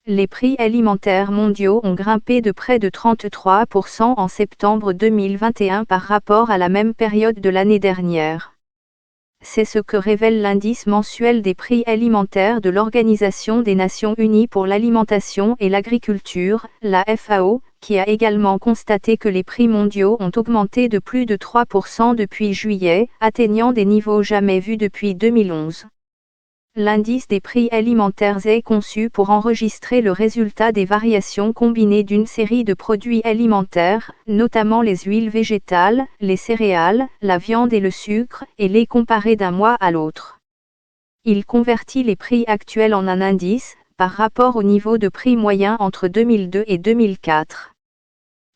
Les prix alimentaires mondiaux ont grimpé de près de 33% en septembre 2021 par rapport à la même période de l'année dernière. C'est ce que révèle l'indice mensuel des prix alimentaires de l'Organisation des Nations Unies pour l'alimentation et l'agriculture, la FAO, qui a également constaté que les prix mondiaux ont augmenté de plus de 3% depuis juillet, atteignant des niveaux jamais vus depuis 2011. L'indice des prix alimentaires est conçu pour enregistrer le résultat des variations combinées d'une série de produits alimentaires, notamment les huiles végétales, les céréales, la viande et le sucre, et les comparer d'un mois à l'autre. Il convertit les prix actuels en un indice, par rapport au niveau de prix moyen entre 2002 et 2004.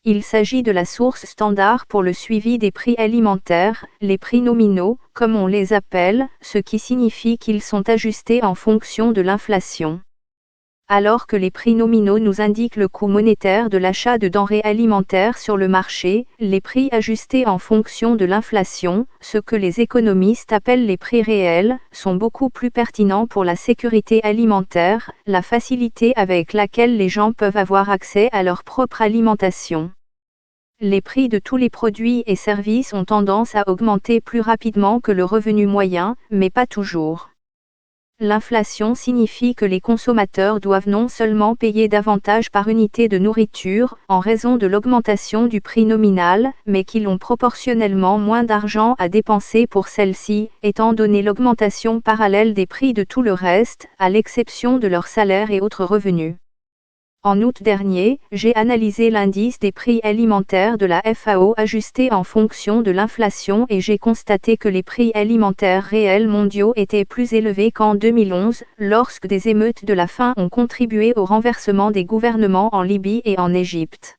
Il s'agit de la source standard pour le suivi des prix alimentaires, les prix nominaux, comme on les appelle, ce qui signifie qu'ils sont ajustés en fonction de l'inflation. Alors que les prix nominaux nous indiquent le coût monétaire de l'achat de denrées alimentaires sur le marché, les prix ajustés en fonction de l'inflation, ce que les économistes appellent les prix réels, sont beaucoup plus pertinents pour la sécurité alimentaire, la facilité avec laquelle les gens peuvent avoir accès à leur propre alimentation. Les prix de tous les produits et services ont tendance à augmenter plus rapidement que le revenu moyen, mais pas toujours. L'inflation signifie que les consommateurs doivent non seulement payer davantage par unité de nourriture, en raison de l'augmentation du prix nominal, mais qu'ils ont proportionnellement moins d'argent à dépenser pour celle-ci, étant donné l'augmentation parallèle des prix de tout le reste, à l'exception de leurs salaires et autres revenus. En août dernier, j'ai analysé l'indice des prix alimentaires de la FAO ajusté en fonction de l'inflation et j'ai constaté que les prix alimentaires réels mondiaux étaient plus élevés qu'en 2011, lorsque des émeutes de la faim ont contribué au renversement des gouvernements en Libye et en Égypte.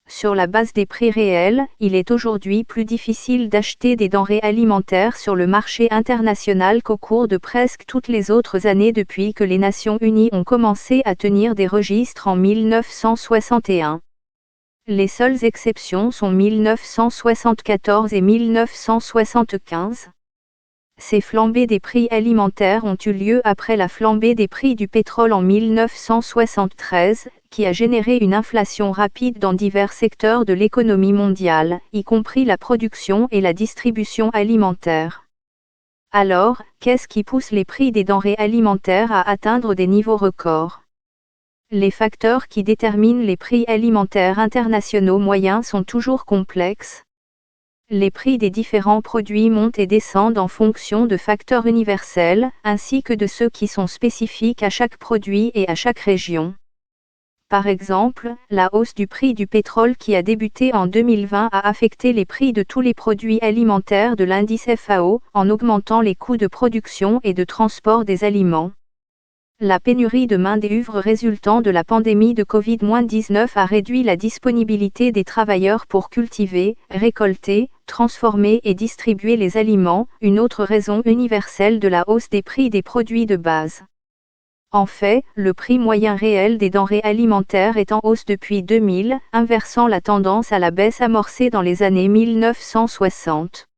Sur la base des prix réels, il est aujourd'hui plus difficile d'acheter des denrées alimentaires sur le marché international qu'au cours de presque toutes les autres années depuis que les Nations Unies ont commencé à tenir des registres en 1961. Les seules exceptions sont 1974 et 1975. Ces flambées des prix alimentaires ont eu lieu après la flambée des prix du pétrole en 1973, qui a généré une inflation rapide dans divers secteurs de l'économie mondiale, y compris la production et la distribution alimentaire. Alors, qu'est-ce qui pousse les prix des denrées alimentaires à atteindre des niveaux records ? Les facteurs qui déterminent les prix alimentaires internationaux moyens sont toujours complexes. Les prix des différents produits montent et descendent en fonction de facteurs universels, ainsi que de ceux qui sont spécifiques à chaque produit et à chaque région. Par exemple, la hausse du prix du pétrole qui a débuté en 2020 a affecté les prix de tous les produits alimentaires de l'indice FAO, en augmentant les coûts de production et de transport des aliments. La pénurie de main-d'œuvre résultant de la pandémie de Covid-19 a réduit la disponibilité des travailleurs pour cultiver, récolter, transformer et distribuer les aliments, une autre raison universelle de la hausse des prix des produits de base. En fait, le prix moyen réel des denrées alimentaires est en hausse depuis 2000, inversant la tendance à la baisse amorcée dans les années 1960.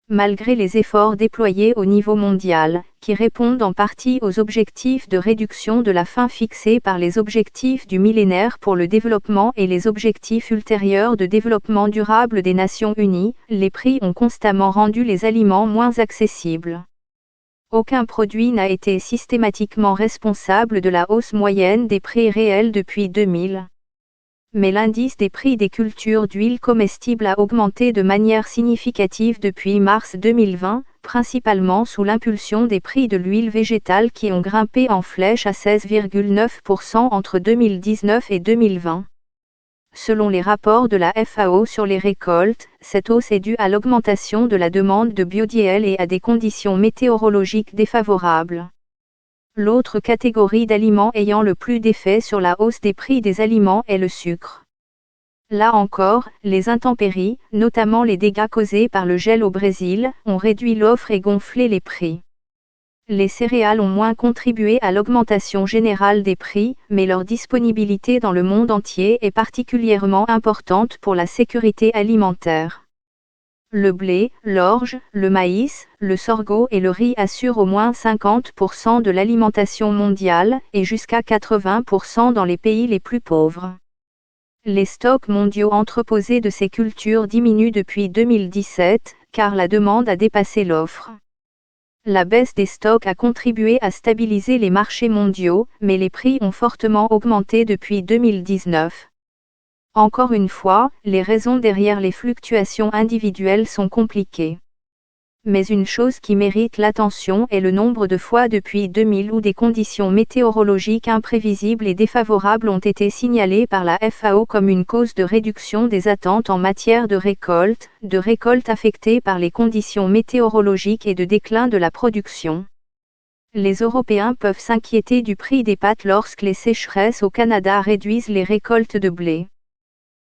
Malgré les efforts déployés au niveau mondial, qui répondent en partie aux objectifs de réduction de la faim fixés par les objectifs du millénaire pour le développement et les objectifs ultérieurs de développement durable des Nations Unies, les prix ont constamment rendu les aliments moins accessibles. Aucun produit n'a été systématiquement responsable de la hausse moyenne des prix réels depuis 2000. Mais l'indice des prix des cultures d'huile comestible a augmenté de manière significative depuis mars 2020, principalement sous l'impulsion des prix de l'huile végétale qui ont grimpé en flèche à 16,9% entre 2019 et 2020. Selon les rapports de la FAO sur les récoltes, cette hausse est due à l'augmentation de la demande de biodiesel et à des conditions météorologiques défavorables. L'autre catégorie d'aliments ayant le plus d'effet sur la hausse des prix des aliments est le sucre. Là encore, les intempéries, notamment les dégâts causés par le gel au Brésil, ont réduit l'offre et gonflé les prix. Les céréales ont moins contribué à l'augmentation générale des prix, mais leur disponibilité dans le monde entier est particulièrement importante pour la sécurité alimentaire. Le blé, l'orge, le maïs, le sorgho et le riz assurent au moins 50% de l'alimentation mondiale, et jusqu'à 80% dans les pays les plus pauvres. Les stocks mondiaux entreposés de ces cultures diminuent depuis 2017, car la demande a dépassé l'offre. La baisse des stocks a contribué à stabiliser les marchés mondiaux, mais les prix ont fortement augmenté depuis 2019. Encore une fois, les raisons derrière les fluctuations individuelles sont compliquées. Mais une chose qui mérite l'attention est le nombre de fois depuis 2000 où des conditions météorologiques imprévisibles et défavorables ont été signalées par la FAO comme une cause de réduction des attentes en matière de récolte affectées par les conditions météorologiques et de déclin de la production. Les Européens peuvent s'inquiéter du prix des pâtes lorsque les sécheresses au Canada réduisent les récoltes de blé.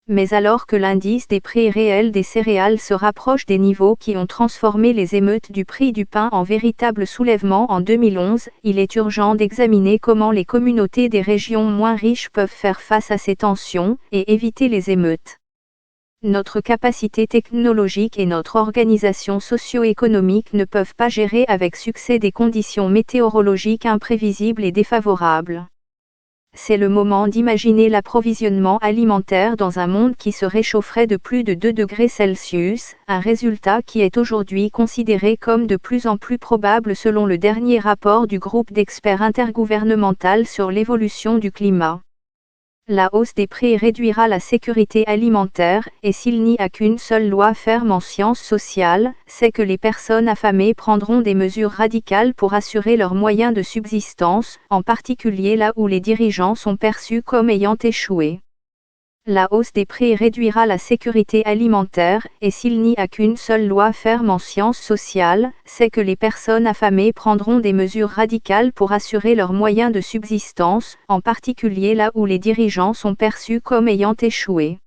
Mais alors que l'indice des prix réels des céréales se rapproche des niveaux qui ont transformé les émeutes du prix du pain en véritable soulèvement en 2011, il est urgent d'examiner comment les communautés des régions moins riches peuvent faire face à ces tensions et éviter les émeutes. Notre capacité technologique et notre organisation socio-économique ne peuvent pas gérer avec succès des conditions météorologiques imprévisibles et défavorables. C'est le moment d'imaginer l'approvisionnement alimentaire dans un monde qui se réchaufferait de plus de 2 degrés Celsius, un résultat qui est aujourd'hui considéré comme de plus en plus probable selon le dernier rapport du groupe d'experts intergouvernemental sur l'évolution du climat. La hausse des prix réduira la sécurité alimentaire, et s'il n'y a qu'une seule loi ferme en sciences sociales, c'est que les personnes affamées prendront des mesures radicales pour assurer leurs moyens de subsistance, en particulier là où les dirigeants sont perçus comme ayant échoué. La hausse des prix réduira la sécurité alimentaire, et s'il n'y a qu'une seule loi ferme en sciences sociales, c'est que les personnes affamées prendront des mesures radicales pour assurer leurs moyens de subsistance, en particulier là où les dirigeants sont perçus comme ayant échoué.